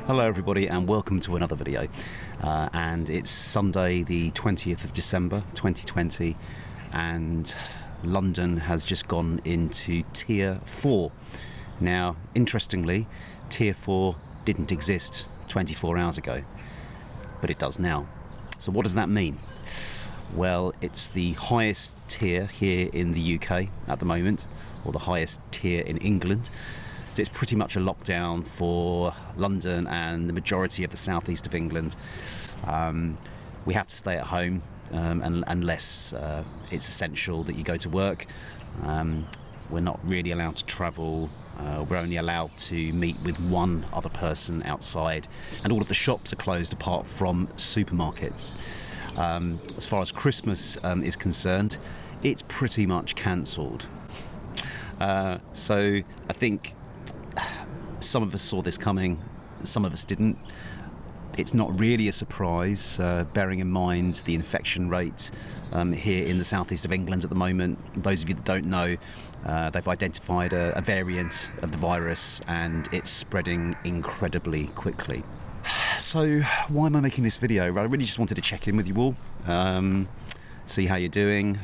Hello everybody and welcome to another video, and it's Sunday the 20th of December 2020 and London has just gone into Tier 4. Now interestingly, Tier 4 didn't exist 24 hours ago, but it does now. So what does that mean? Well, it's the highest tier here in the UK at the moment, or the highest tier in England. So it's pretty much a lockdown for London and the majority of the southeast of England. We have to stay at home unless it's essential that you go to work. We're not really allowed to travel. We're only allowed to meet with one other person outside, and all of the shops are closed apart from supermarkets. As far as Christmas is concerned, it's pretty much cancelled. So I think some of us saw this coming, some of us didn't. It's not really a surprise, bearing in mind the infection rate here in the southeast of England at the moment. Those of you that don't know, they've identified a variant of the virus and it's spreading incredibly quickly. So why am I making this video? Well, I really just wanted to check in with you all, see how you're doing,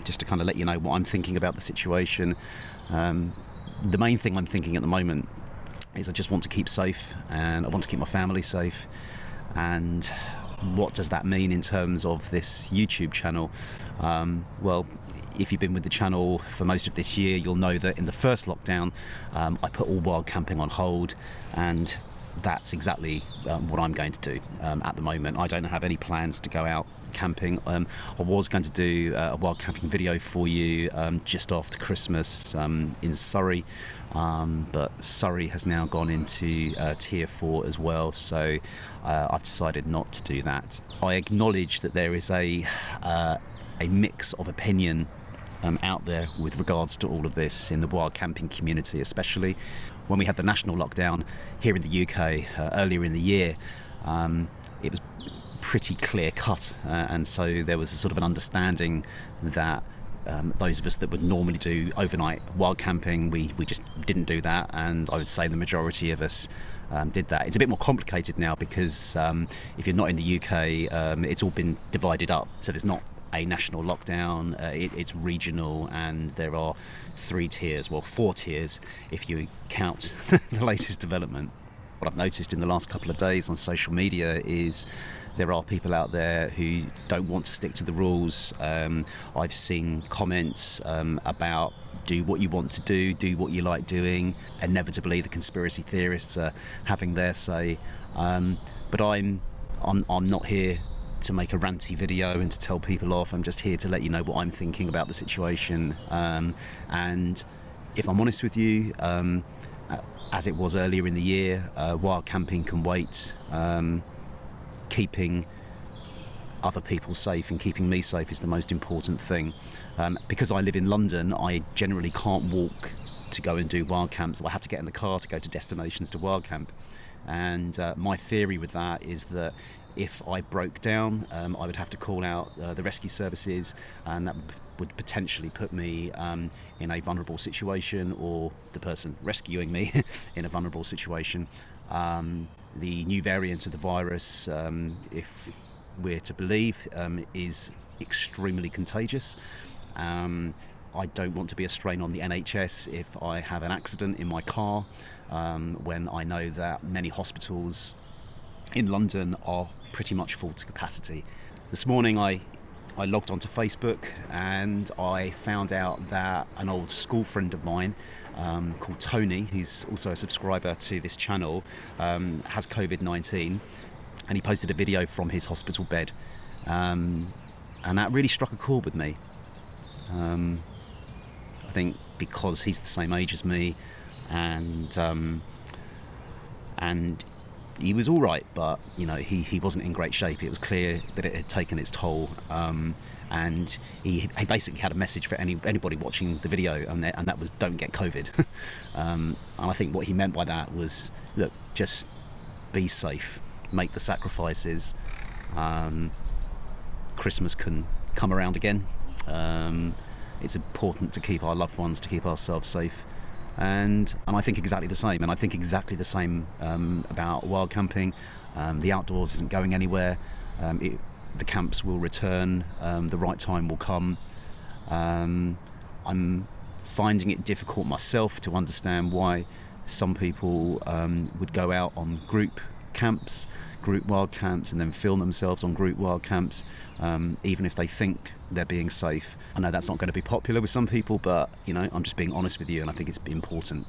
just to kind of let you know what I'm thinking about the situation. The main thing I'm thinking at the moment is I just want to keep safe, and I want to keep my family safe. And what does that mean in terms of this YouTube channel? Well, if you've been with the channel for most of this year, you'll know that in the first lockdown, I put all wild camping on hold, and that's exactly what I'm going to do at the moment. I don't have any plans to go out camping. I was going to do a wild camping video for you just after Christmas in Surrey, but Surrey has now gone into Tier 4 as well, so I've decided not to do that. I acknowledge that there is a mix of opinion out there with regards to all of this in the wild camping community, especially when we had the national lockdown here in the UK earlier in the year. It was pretty clear cut, and so there was a sort of an understanding that those of us that would normally do overnight wild camping, we just didn't do that, and I would say the majority of us did that. It's a bit more complicated now because if you're not in the UK, it's all been divided up, so there's not a national lockdown, it's regional, and there are 3 tiers, well 4 tiers if you count the latest development. What I've noticed in the last couple of days on social media is there are people out there who don't want to stick to the rules. I've seen comments about do what you want to do what you like doing. Inevitably the conspiracy theorists are having their say, but I'm not here to make a ranty video and to tell people off. I'm just here to let you know what I'm thinking about the situation, and if I'm honest with you, as it was earlier in the year, wild camping can wait. Keeping other people safe and keeping me safe is the most important thing. Because I live in London, I generally can't walk to go and do wild camps. I have to get in the car to go to destinations to wild camp, and my theory with that is that if I broke down, I would have to call out the rescue services, and that would potentially put me in a vulnerable situation, or the person rescuing me in a vulnerable situation. The new variant of the virus, if we're to believe, is extremely contagious. I don't want to be a strain on the NHS if I have an accident in my car, when I know that many hospitals in London are pretty much full to capacity. This morning I logged onto Facebook and I found out that an old school friend of mine called Tony, who's also a subscriber to this channel, has COVID-19, and he posted a video from his hospital bed, and that really struck a chord with me. I think because he's the same age as me, and he was all right, but you know, he wasn't in great shape. It was clear that it had taken its toll, and he basically had a message for anybody watching the video, and that was don't get COVID. And I think what he meant by that was, look, just be safe, make the sacrifices. Christmas can come around again. It's important to keep our loved ones, to keep ourselves safe. and I think exactly the same. And I think exactly the same about wild camping. The outdoors isn't going anywhere. The camps will return. The right time will come. I'm finding it difficult myself to understand why some people would go out on group camps, group wild camps, and then film themselves on group wild camps, even if they think they're being safe. I know that's not going to be popular with some people, but I'm just being honest with you, and I think it's important.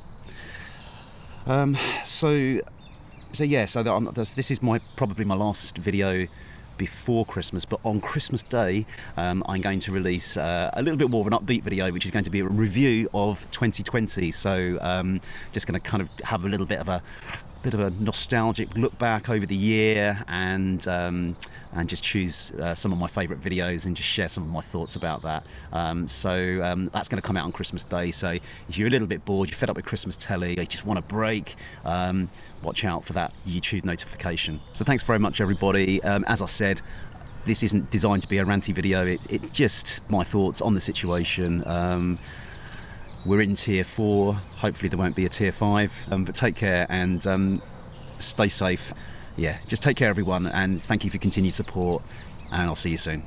So this is probably my last video before Christmas, but on Christmas Day I'm going to release a little bit more of an upbeat video, which is going to be a review of 2020. So just going to kind of have a little bit of a nostalgic look back over the year, and just choose some of my favourite videos and just share some of my thoughts about that. So that's going to come out on Christmas Day. So if you're a little bit bored, you're fed up with Christmas telly, you just want a break, watch out for that YouTube notification. So thanks very much, everybody. As I said, this isn't designed to be a ranty video. It's just my thoughts on the situation. We're in tier 4. Hopefully there won't be a tier 5. But take care and stay safe. Yeah, just take care, everyone, and thank you for continued support, and I'll see you soon.